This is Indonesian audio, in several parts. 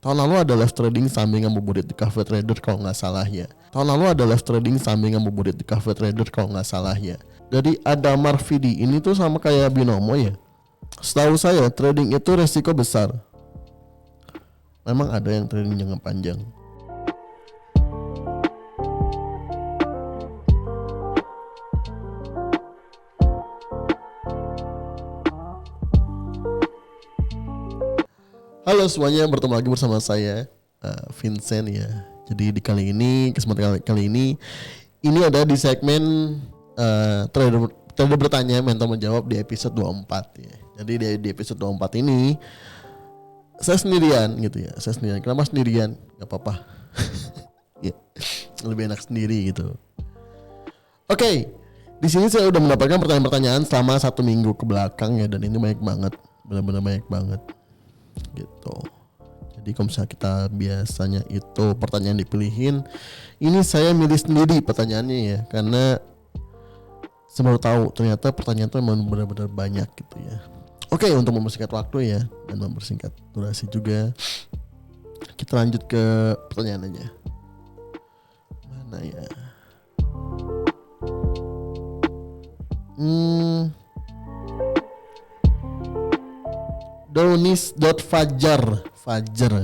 Tahun lalu ada live trading sambil ngabuburit di cafe trader kalau nggak salah ya. Tahun lalu ada live trading sambil ngabuburit di cafe trader kalau nggak salah ya. Jadi Adamar Vidi ini tuh sama kayak Binomo ya. Setahu saya trading itu resiko besar. Memang ada yang trading jangka panjang. Halo semuanya, bertemu lagi bersama saya Vincent ya. Jadi di kesempatan kali ini ada di segmen trader bertanya mentor menjawab di episode 24 ya. Jadi di episode 24 ini saya sendirian gitu ya. Kenapa sendirian? Gak apa-apa. Ya, lebih enak sendiri gitu. Oke, di sini saya udah mendapatkan pertanyaan-pertanyaan selama 1 minggu ke belakang ya, dan ini banyak banget, benar-benar banyak banget gitu. Jadi kalau misalnya kita biasanya itu pertanyaan dipilihin, ini saya milih sendiri pertanyaannya ya, karena saya baru tahu ternyata pertanyaan itu memang benar-benar banyak gitu ya. Oke, untuk mempersingkat waktu ya dan mempersingkat durasi juga, kita lanjut ke pertanyaan aja. Mana ya?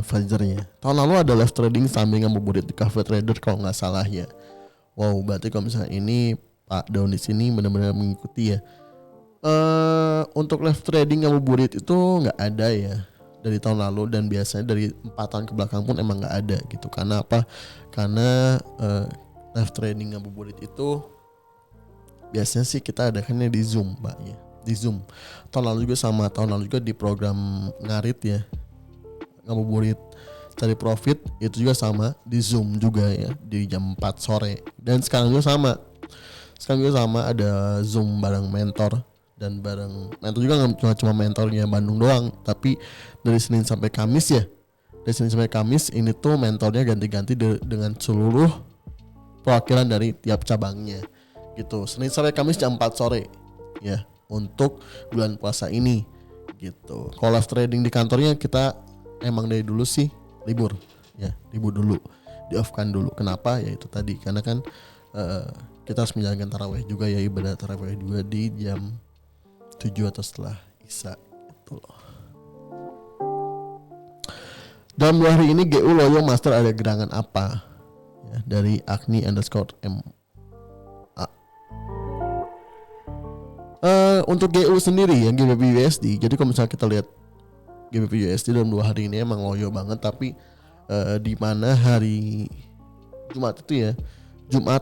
Fajarnya. Tahun lalu ada live trading sambil ngabuburit di cafe trader kalau nggak salah ya. Wow, berarti kalau misalnya ini Pak Donis ini benar-benar mengikuti ya. Untuk live trading ngabuburit itu nggak ada ya dari tahun lalu, dan biasanya dari 4 tahun ke belakang pun emang nggak ada gitu. Karena apa? Karena live trading ngabuburit itu biasanya sih kita adakannya di Zoom, Pak ya. Di Zoom. Tahun lalu juga di program Ngarit ya, ngabuburit cari profit, itu juga sama di Zoom juga ya, di jam 4 sore. Dan sekarang juga sama ada Zoom bareng mentor, dan bareng mentor juga nggak cuma mentornya Bandung doang, tapi dari Senin sampai Kamis ya. Dari Senin sampai Kamis ini tuh mentornya ganti-ganti dengan seluruh perwakilan dari tiap cabangnya gitu. Senin sampai Kamis jam 4 sore ya, untuk bulan puasa ini gitu. Kalau live trading di kantornya kita emang dari dulu sih libur dulu, di off kan dulu. Kenapa? Ya itu tadi, karena kan kita harus menjalankan tarawih juga ya, ibadah tarawih juga di jam 7 atau setelah Isya gitu loh. Dalam 2 hari ini GU Loyo Master ada gerangan apa ya, dari Agni_M. Untuk GU sendiri ya, GBP USD. Jadi kalau misalnya kita lihat GBP USD dalam 2 hari ini emang loyo banget, tapi di mana hari Jumat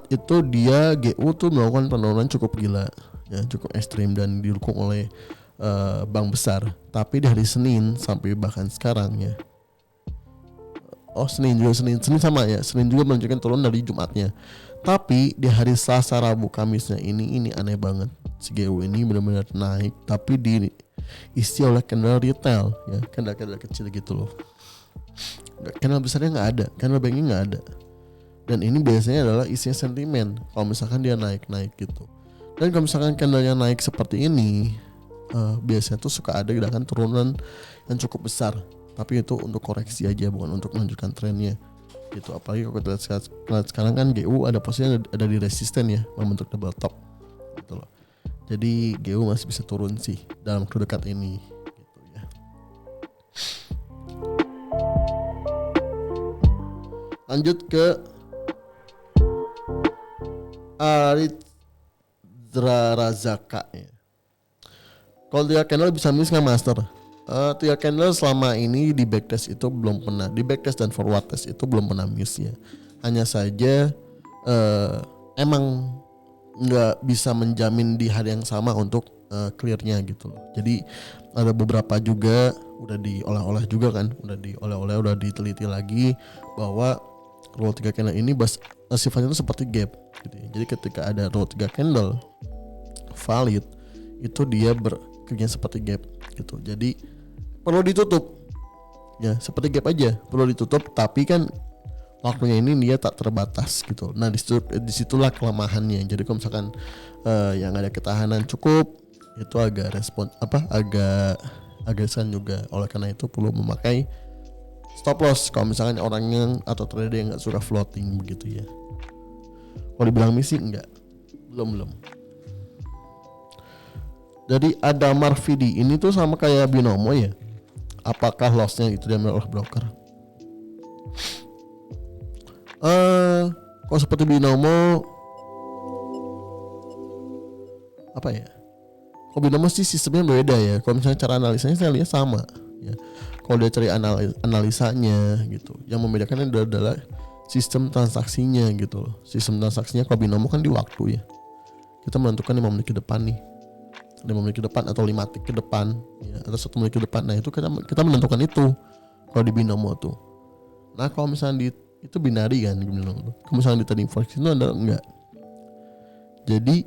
itu dia GU tuh melakukan penurunan cukup gila ya, cukup ekstrim dan didukung oleh bank besar. Tapi di hari Senin sampai bahkan sekarang ya, Senin sama ya, Senin juga menunjukkan turun dari Jumatnya. Tapi di hari Selasa, Rabu, Kamisnya ini aneh banget. Si GU ini benar-benar naik, tapi diisi oleh candle retail ya, candle kecil gitu loh. Candle besarnya nggak ada, candle banknya nggak ada. Dan ini biasanya adalah isinya sentimen kalau misalkan dia naik gitu. Dan kalau misalkan candlenya naik seperti ini, biasanya tuh suka ada gerakan turunan yang cukup besar. Tapi itu untuk koreksi aja, bukan untuk menunjukkan trennya gitu. Apalagi kalau kita lihat sekarang kan GU ada posisinya ada di resisten ya, membentuk double top gitu loh. Jadi GU masih bisa turun sih dalam waktu dekat ini gitu ya. Lanjut ke Aritra Razaka ya. Kalau dia candle bisa miss nggak Master? 3 candle selama ini di backtest itu belum pernah, di backtest dan forward test itu belum pernah miss ya. Hanya saja emang nggak bisa menjamin di hari yang sama untuk clearnya gitu loh. Jadi ada beberapa juga udah diolah-olah juga kan, udah diteliti lagi bahwa roll 3 candle ini sifatnya itu seperti gap gitu ya. Jadi ketika ada roll 3 candle valid, itu dia bekerja seperti gap gitu. Jadi perlu ditutup ya, seperti gap aja perlu ditutup, tapi kan waktunya ini dia tak terbatas gitu. Nah disitulah kelemahannya. Jadi kalau misalkan yang ada ketahanan cukup, itu agak agak agresif juga. Oleh karena itu perlu memakai stop loss kalau misalkan orang yang atau trader yang nggak suka floating begitu ya. Kalau dibilang misi enggak, belum. Jadi ada Marvidi ini tuh sama kayak binomo ya. Apakah lossnya itu diambil oleh broker? Kalau seperti binomo apa ya? Kalau binomo sih sistemnya beda ya. Kalau misalnya cara analisanya saya lihat sama ya. Kalau dia cari analisanya gitu, yang membedakan adalah sistem transaksinya gitu loh. Sistem transaksinya kalau binomo kan di waktu ya. Kita menentukan 5 menit ke depan nih. 5 menit ke depan atau 5 detik ke depan ya, atau 1 menit ke depan. Nah itu kita menentukan itu kalau di binomo tuh. Nah kalau misalnya itu binari kan binomo tuh. Kalau misalnya di trading forex itu ada enggak. Jadi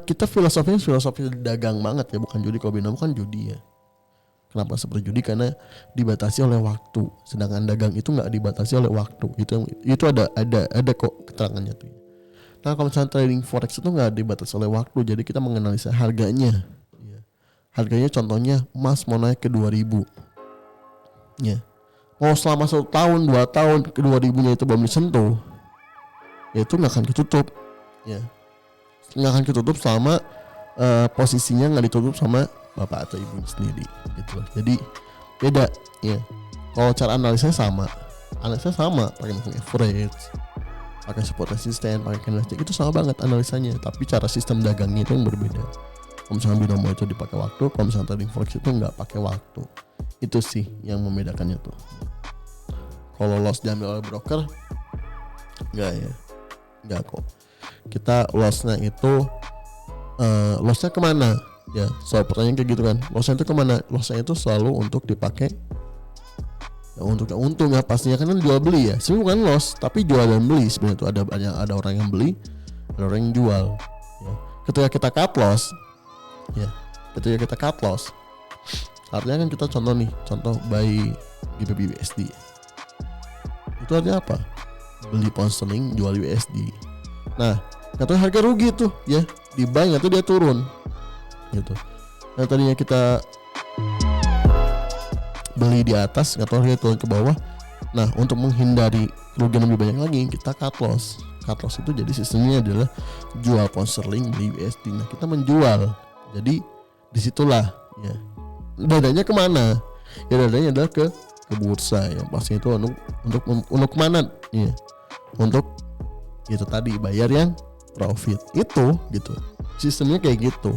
kita filosofi dagang banget ya, bukan judi. Kalau binomo kan judi ya. Kenapa seperti judi? Karena dibatasi oleh waktu. Sedangkan dagang itu nggak dibatasi oleh waktu. Itu ada kok keterangannya tuh. Nah kalau misalnya trading forex itu nggak dibatasi oleh waktu, jadi kita menganalisa harganya. Ya. Harganya contohnya emas mau naik ke 2000, ya. Mau selama 1 tahun, 2 tahun ke 2000-nya itu belum disentuh, ya itu nggak akan ketutup, ya. Nggak akan ketutup selama posisinya nggak ditutup sama bapak atau ibunya sendiri, gitu loh. Jadi beda, ya. Kalau cara analisanya sama, pakai average, pakai support resisten, pakai candlestick, itu sama banget analisanya, tapi cara sistem dagangnya itu yang berbeda. Kalau misalnya binomo itu dipakai waktu, kalau misalnya trading forex itu nggak pakai waktu. Itu sih yang membedakannya tuh. Kalau loss diambil oleh broker, nggak kok. Kita lossnya itu lossnya kemana? Ya, soal pertanyaan kayak gitu kan. Lossnya itu kemana? Lossnya itu selalu untuk dipakai ya, untuk yang untung ya, pastinya kan jual beli ya. Sebenarnya bukan loss, tapi jual dan beli. Sebenarnya itu ada orang yang beli, ada orang yang jual. Ya. Ketika kita cut loss, artinya kan kita contoh buy GBP USD. Itu artinya apa? Beli pound sterling, jual USD. Nah, katanya harga rugi tuh ya, di buy atau dia turun, gitu. Nah tadinya kita beli di atas, nggak tahu dia turun ke bawah. Nah untuk menghindari kerugian lebih banyak lagi, kita cut loss. Cut loss itu jadi sistemnya adalah jual pound sterling, beli USD. Nah kita menjual, jadi disitulah ya. Dadanya kemana? Ya dadanya adalah ke bursa ya. Pasti itu untuk kemana? Ya. Untuk itu tadi bayar yang profit itu gitu. Sistemnya kayak gitu.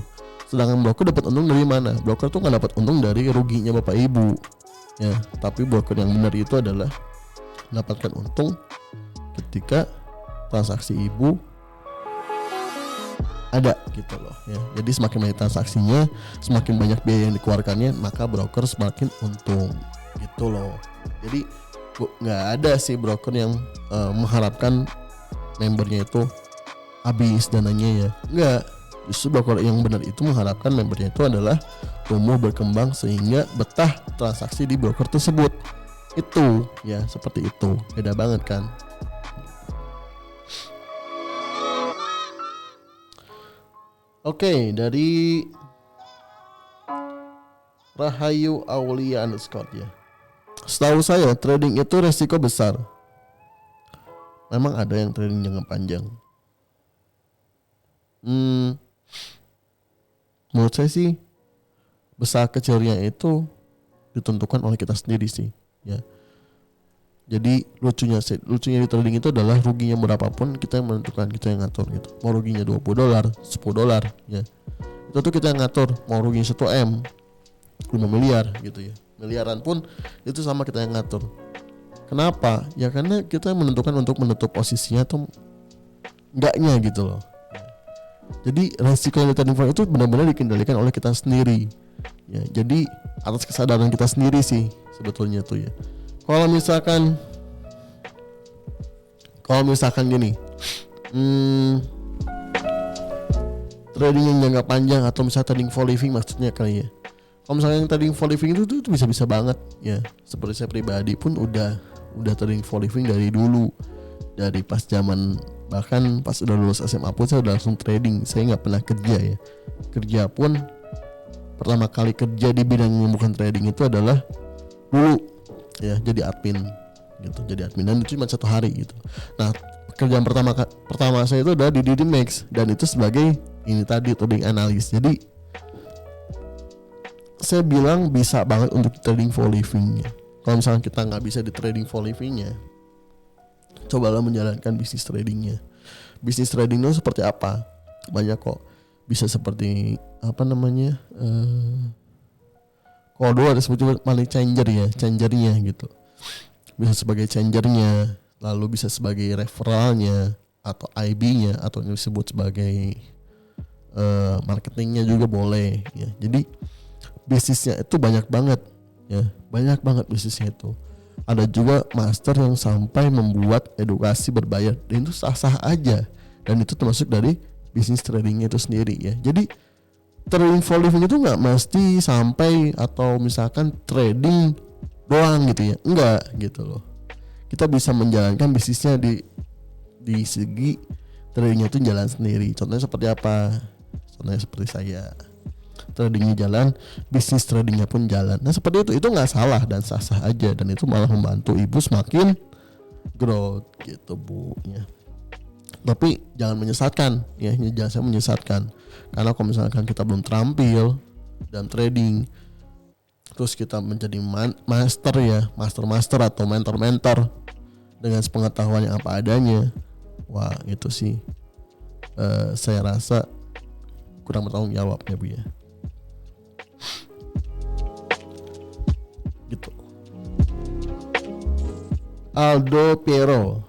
Sedangkan broker dapat untung dari mana? Broker tuh nggak dapat untung dari ruginya bapak ibu. Ya, tapi broker yang benar itu adalah mendapatkan untung ketika transaksi ibu ada gitu loh ya. Jadi semakin banyak transaksinya, semakin banyak biaya yang dikeluarkannya, maka broker semakin untung gitu loh. Jadi nggak ada sih broker yang mengharapkan membernya itu habis dananya ya. Nggak. Justru broker yang benar itu mengharapkan membernya itu adalah tumbuh berkembang sehingga betah transaksi di broker tersebut. Itu ya seperti itu. Beda banget kan. Oke, dari Rahayu Aulia _ ya. Setahu saya trading itu resiko besar. Memang ada yang trading jangka panjang. Menurut saya sih besar kecilnya itu ditentukan oleh kita sendiri sih ya. Jadi lucunya di trading itu adalah ruginya berapapun kita yang menentukan, kita yang ngatur gitu. Mau ruginya $20, $10 ya. Itu tuh kita yang ngatur. Mau ruginya 1M, 5 miliar gitu ya. Miliaran pun itu sama kita yang ngatur. Kenapa? Ya karena kita menentukan untuk menutup posisinya atau enggaknya gitu loh. Jadi resiko yang trading forex itu benar-benar dikendalikan oleh kita sendiri. Ya, jadi atas kesadaran kita sendiri sih sebetulnya tuh ya. Kalau misalkan gini, trading yang jangka panjang atau misalnya trading for living maksudnya kali ya. Kalau misalnya yang trading for living itu bisa-bisa banget ya. Seperti saya pribadi pun udah trading for living dari dulu, dari pas zaman, bahkan pas udah lulus SMA pun saya udah langsung trading. Saya nggak pernah kerja ya. Kerja pun pertama kali kerja di bidang yang bukan trading itu adalah dulu ya jadi admin gitu, jadi admin dan itu cuma 1 hari gitu. Nah pekerjaan pertama saya itu adalah di DDMax dan itu sebagai ini tadi trading analis. Jadi saya bilang bisa banget untuk trading for living. Kalau misalnya kita nggak bisa di trading for livingnya, cobalah menjalankan bisnis tradingnya. Bisnis trading itu seperti apa? Banyak kok. Bisa seperti apa namanya? Kalau dulu ada sebut money changer ya, changernya gitu. Bisa sebagai changernya, lalu bisa sebagai referralnya atau IB-nya atau yang disebut sebagai marketingnya juga boleh ya. Jadi bisnisnya itu banyak banget ya, banyak banget bisnisnya itu. Ada juga master yang sampai membuat edukasi berbayar dan itu sah-sah aja, dan itu termasuk dari bisnis tradingnya itu sendiri ya. Jadi trading for living itu nggak mesti sampai atau misalkan trading doang gitu ya, enggak gitu loh. Kita bisa menjalankan bisnisnya di segi tradingnya itu jalan sendiri. Contohnya seperti apa? Contohnya seperti saya, tradingnya jalan, bisnis tradingnya pun jalan. Nah seperti itu nggak salah dan sah-sah aja, dan itu malah membantu ibu semakin growth gitu bu ya. Tapi jangan menyesatkan ya, jangan saya menyesatkan, karena kalau misalkan kita belum terampil dalam trading, terus kita menjadi master ya, master atau mentor dengan pengetahuan yang apa adanya, wah itu sih saya rasa kurang bertanggung jawab ya bu ya. Gitu. Aldo Piero,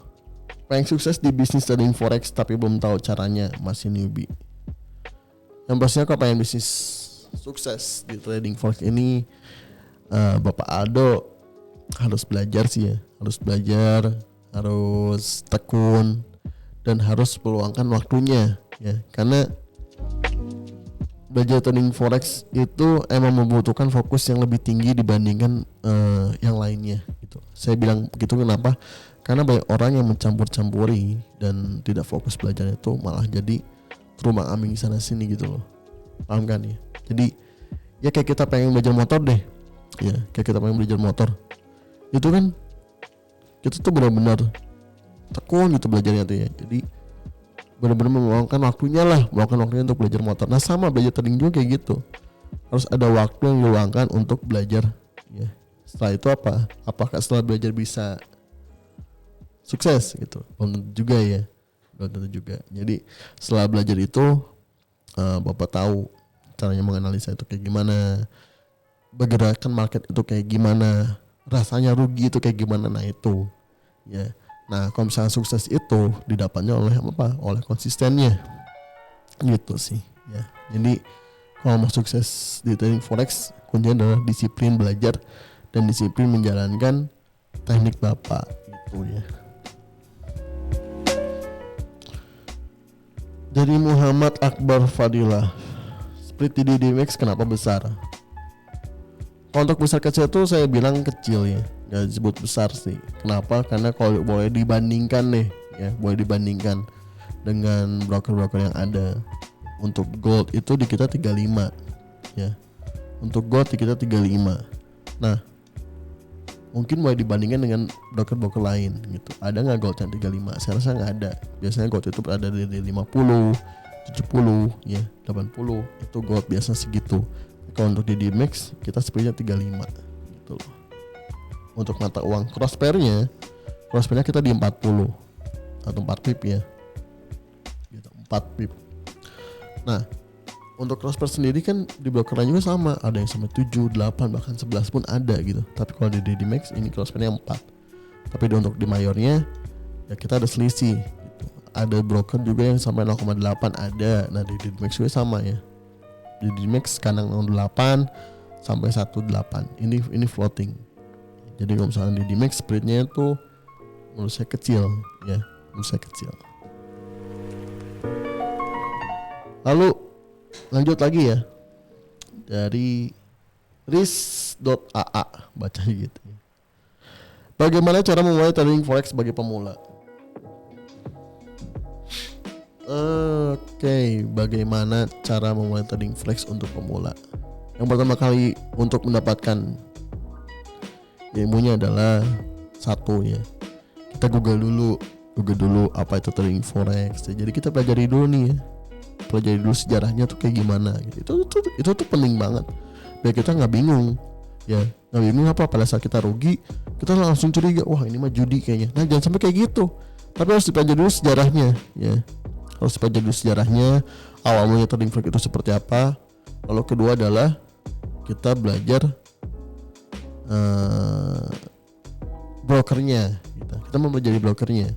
pengen sukses di bisnis trading forex tapi belum tahu caranya, masih newbie. Yang pastinya kalau pengen bisnis sukses di trading forex ini, Bapak Aldo harus belajar sih ya, harus belajar, harus tekun, dan harus meluangkan waktunya ya, karena belajar trading forex itu emang membutuhkan fokus yang lebih tinggi dibandingkan yang lainnya gitu. Saya bilang begitu kenapa? Karena banyak orang yang mencampur-campuri dan tidak fokus belajar, itu malah jadi terumbang-ambing sana sini gitu loh. Paham kan ya? Jadi ya kayak kita pengen belajar motor deh. Ya, kayak kita pengen belajar motor. Itu kan kita tuh benar-benar tekun gitu belajarnya tuh ya. Jadi benar-benar meluangkan waktunya untuk belajar motor. Nah sama belajar trading juga kayak gitu, harus ada waktu yang diluangkan untuk belajar ya. Setelah itu apakah setelah belajar bisa sukses gitu? Belum tentu juga ya, belum tentu juga. Jadi setelah belajar itu Bapak tahu caranya menganalisa itu kayak gimana, pergerakan market itu kayak gimana, rasanya rugi itu kayak gimana. Nah itu ya. Nah, kalau misalnya sukses itu didapatnya oleh apa? Oleh konsistennya. Gitu sih, ya. Jadi kalau mau sukses di trading forex, kuncinya adalah disiplin belajar dan disiplin menjalankan teknik Bapak gitu ya. Dari Muhammad Akbar Fadilah, split di DDMax kenapa besar? Kalau untuk besar kecil tuh saya bilang kecil ya, nggak disebut besar sih. Kenapa? Karena kalau boleh dibandingkan nih ya, boleh dibandingkan dengan broker-broker yang ada. Untuk gold itu di kita 35 ya. Untuk gold di kita 35. Nah mungkin boleh dibandingkan dengan broker-broker lain gitu. Ada nggak gold yang 35? Saya rasa nggak ada. Biasanya gold itu berada di 50, 70 ya, 80. Itu gold biasa segitu. Kalau untuk di DDMax kita splitnya 35 gitu loh. Untuk mata uang cross pairnya kita di 40 atau 4 pip ya gitu, 4 pip. Nah untuk cross pair sendiri kan di broker lain juga sama, ada yang sampai 7, 8 bahkan 11 pun ada gitu. Tapi kalau di DDMax ini cross pairnya 4. Tapi untuk di mayornya ya kita ada selisih gitu. Ada broker juga yang sampai 0,8 ada. Nah di DDMax juga sama ya, di DDMax kadang 0,8 sampai 1,8. Ini floating. Jadi kalau misalnya di DDMax spreadnya itu menurut saya kecil ya, menurut saya kecil. Lalu lanjut lagi ya, dari riz.aa baca gitu. Bagaimana cara memulai trading forex bagi pemula? Oke, bagaimana cara memulai trading forex untuk pemula? Yang pertama kali untuk mendapatkan ilmunya adalah satu ya, kita Google dulu apa itu trading forex. Jadi kita pelajari dulu nih ya, pelajari dulu sejarahnya tuh kayak gimana gitu. Itu tuh penting banget biar kita nggak bingung ya, nggak bingung apa pada saat kita rugi kita langsung curiga, wah ini mah judi kayaknya. Nah jangan sampai kayak gitu, tapi harus dipelajari dulu sejarahnya ya, harus dipelajari dulu sejarahnya awal mulanya trading forex itu seperti apa. Lalu kedua adalah kita belajar brokernya, kita mempelajari brokernya.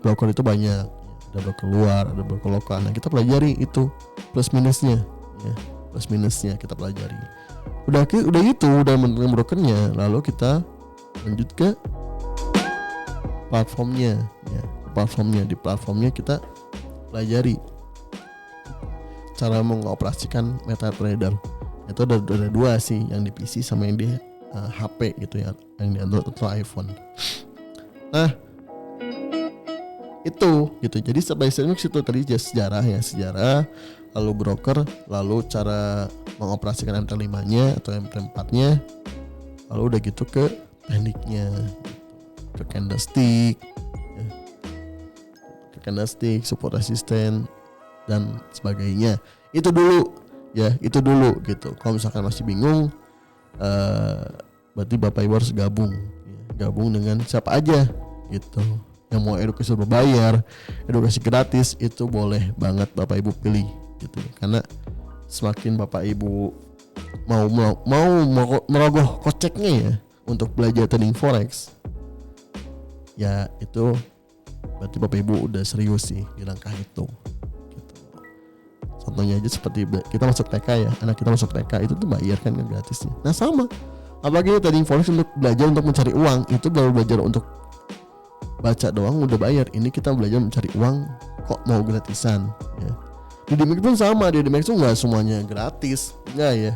Broker itu banyak, ada broker luar, ada broker lokal. Nah kita pelajari itu plus minusnya ya, plus minusnya kita pelajari. Udah menemukan brokernya, lalu kita lanjut ke platformnya ya, di platformnya kita pelajari cara mengoperasikan MetaTrader. Itu ada dua sih, yang di PC sama yang di HP gitu ya, yang di Android atau iPhone. Nah itu gitu, jadi sampai sini itu tadi sejarah, lalu broker, lalu cara mengoperasikan MT5-nya atau MT4-nya, lalu udah gitu ke tekniknya, ke candlestick ya, ke candlestick, support resistance dan sebagainya. Itu dulu gitu. Kalau misalkan masih bingung, berarti Bapak Ibu harus gabung dengan siapa aja gitu. Yang mau edukasi berbayar, edukasi gratis, itu boleh banget Bapak Ibu pilih gitu. Karena semakin Bapak Ibu mau merogoh koceknya ya untuk belajar trading forex, ya itu berarti Bapak Ibu udah serius sih di langkah itu gitu. Contohnya aja seperti kita masuk TK ya, anak kita masuk TK itu tuh bayar kan gratis ya. Nah sama, apalagi trading forex untuk belajar untuk mencari uang, itu baru belajar untuk baca doang udah bayar. Ini kita belajar mencari uang kok mau gratisan ya. Di Dimex pun sama, di Dimex tuh nggak semuanya gratis, nggak ya.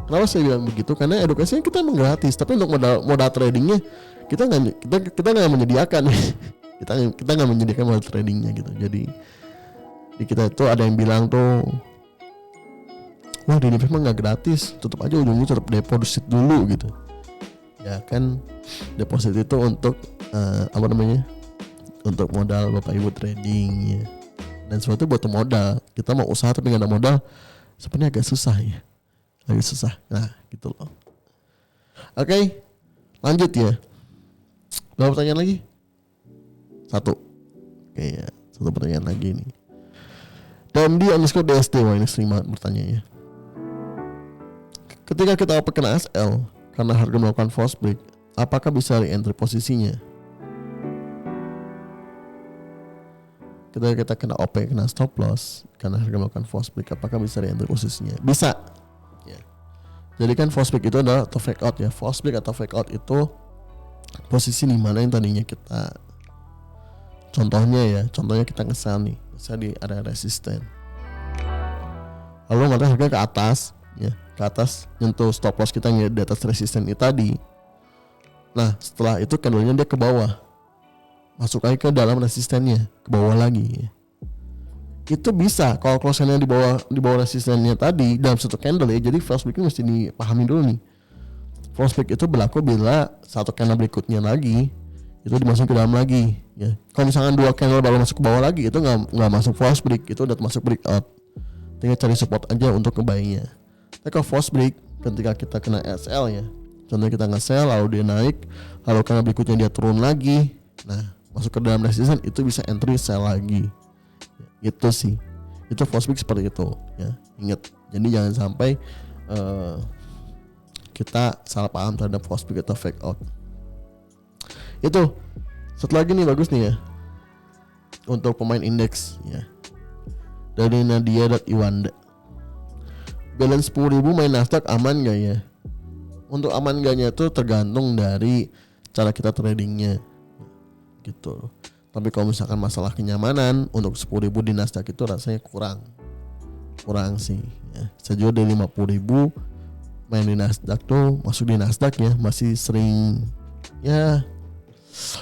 Kenapa saya bilang begitu? Karena edukasinya kita emang gratis, tapi untuk modal tradingnya kita nggak menyediakan. kita nggak menyediakan modal tradingnya gitu. Jadi di kita itu ada yang bilang tuh, wah di Dimex mah nggak gratis, tutup aja ujungnya tetap deposit dulu gitu. Ya kan, deposit itu untuk untuk modal Bapak Ibu trading ya. Dan sesuatu butuh modal. Kita mau usaha tapi nggak ada modal, sebenarnya agak susah ya, agak susah. Nah gitu loh. Oke, lanjut ya. Berapa pertanyaan lagi? Satu. Oke ya, satu pertanyaan lagi nih. DMD_DST, wah ini sering banget bertanya. Ketika kita open kena SL karena harga melakukan false break, apakah bisa re-entry posisinya? Ketika kita kena OP, kena stop loss karena harga melakukan false break, apakah bisa re-entry posisinya? Bisa ya. Jadi kan false break itu adalah atau fake out ya. False break atau fake out itu posisi di mana yang tadinya kita, contohnya kita nge-sell nih, misalnya di area resisten, lalu nanti harga ke atas ya, ke atas nyentuh stop loss kita yang di atas resisten itu tadi. Nah setelah itu candlenya dia ke bawah, masuk lagi ke dalam resistennya, ke bawah lagi ya. Itu bisa kalau close-nya di bawah resistennya tadi dalam satu candle ya. Jadi false break ini mesti dipahami dulu nih. False break itu berlaku bila satu candle berikutnya lagi itu dimasukin ke dalam lagi ya. Kalau misalkan dua candle baru masuk ke bawah lagi, itu nggak masuk false break, itu udah masuk breakout. Tinggal cari support aja untuk nge-buy-nya. Tapi kalau false break ketika kita kena SL ya, contohnya kita nge-sell lalu dia naik, lalu candle berikutnya dia turun lagi, nah masuk ke dalam resisten, itu bisa entry sell lagi ya, itu sih, itu false break seperti itu ya. Ingat, jadi jangan sampai kita salah paham terhadap false break atau fake out. Itu satu lagi nih bagus nih ya, untuk pemain indeks ya, dari Nadia.Iwanda. Balance 10.000 main Nasdaq aman gak ya? Untuk aman gaknya itu tergantung dari cara kita tradingnya gitu. Tapi kalau misalkan masalah kenyamanan, untuk 10.000 di Nasdaq itu rasanya kurang sih ya. Saya juga dari 50.000 main di Nasdaq tuh, masuk di Nasdaq ya, masih sering ya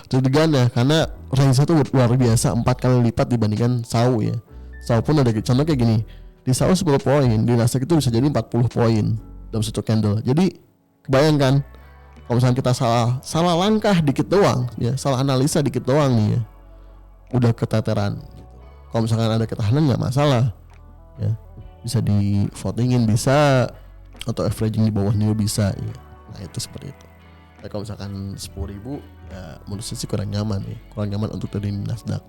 deg-degan ya, karena range itu luar biasa, 4 kali lipat dibandingkan SAU ya. SAU pun ada contoh kayak gini, di SAU 10 poin, di Nasdaq itu bisa jadi 40 poin dalam satu candle. Jadi kebayangkan Kalau misalnya kita salah langkah dikit doang, ya salah analisa dikit doang nih ya, udah keteteran. Kalau misalkan ada ketahanan nggak masalah, ya bisa di votingin bisa, atau averaging di bawahnya bisa. Ya. Nah itu seperti itu. Tapi kalau misalkan 10.000 ya menurut saya sih kurang nyaman ya, kurang nyaman untuk trading di Nasdaq.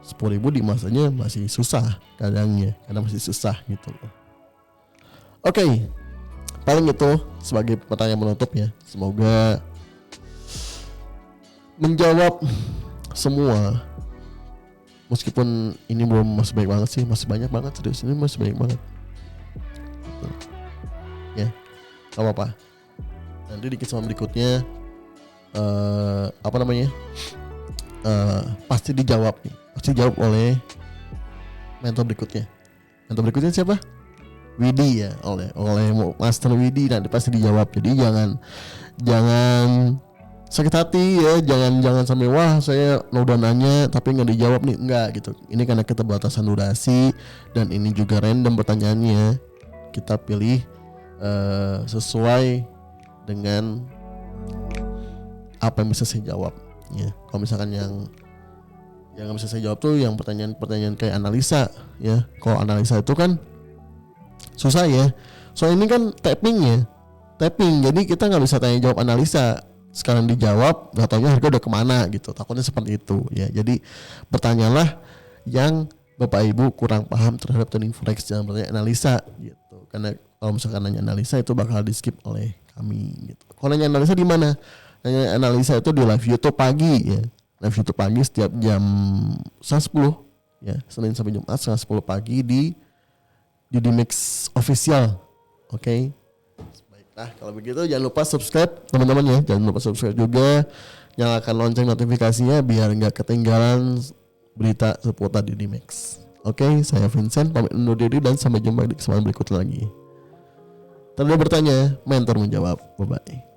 10.000 di masanya masih susah kadangnya, karena masih susah gitu loh. Oke, paling itu sebagai pertanyaan penutup ya. Semoga menjawab semua. Meskipun ini belum masih banyak banget sih, masih banyak banget serius, ini masih banyak banget. Ya, gak apa-apa. Nanti di kisah berikutnya pasti dijawab nih, pasti dijawab oleh mentor berikutnya. Mentor berikutnya siapa? Widi ya, oleh Master Widi, nanti pasti dijawab. Jadi jangan sakit hati ya, jangan sampai wah saya udah nanya tapi nggak dijawab nih, enggak gitu. Ini karena keterbatasan durasi dan ini juga random pertanyaannya, kita pilih sesuai dengan apa yang bisa saya jawab ya. Kalau misalkan yang nggak bisa saya jawab tuh yang pertanyaan kayak analisa ya. Kalau analisa itu kan susah ya, so ini kan tapping, jadi kita nggak bisa tanya jawab analisa sekarang dijawab nggak taunya harga udah kemana gitu, takutnya seperti itu ya. Jadi bertanyalah yang Bapak Ibu kurang paham terhadap trading forex, jangan bertanya analisa gitu, karena kalau misalkan nanya analisa itu bakal di skip oleh kami gitu. Kalau nanya analisa di mana? Nanya analisa itu di live YouTube pagi ya. Live YouTube pagi setiap jam 10 ya, Senin sampai Jumat 10 pagi di Dimex Official. Oke. Baiklah, kalau begitu jangan lupa subscribe teman-teman ya. Jangan lupa subscribe juga, nyalakan lonceng notifikasinya biar nggak ketinggalan berita seputar Dimex. Oke, saya Vincent pamit undur diri dan sampai jumpa di kesempatan berikutnya lagi. Tanda bertanya, mentor menjawab. Bye bye.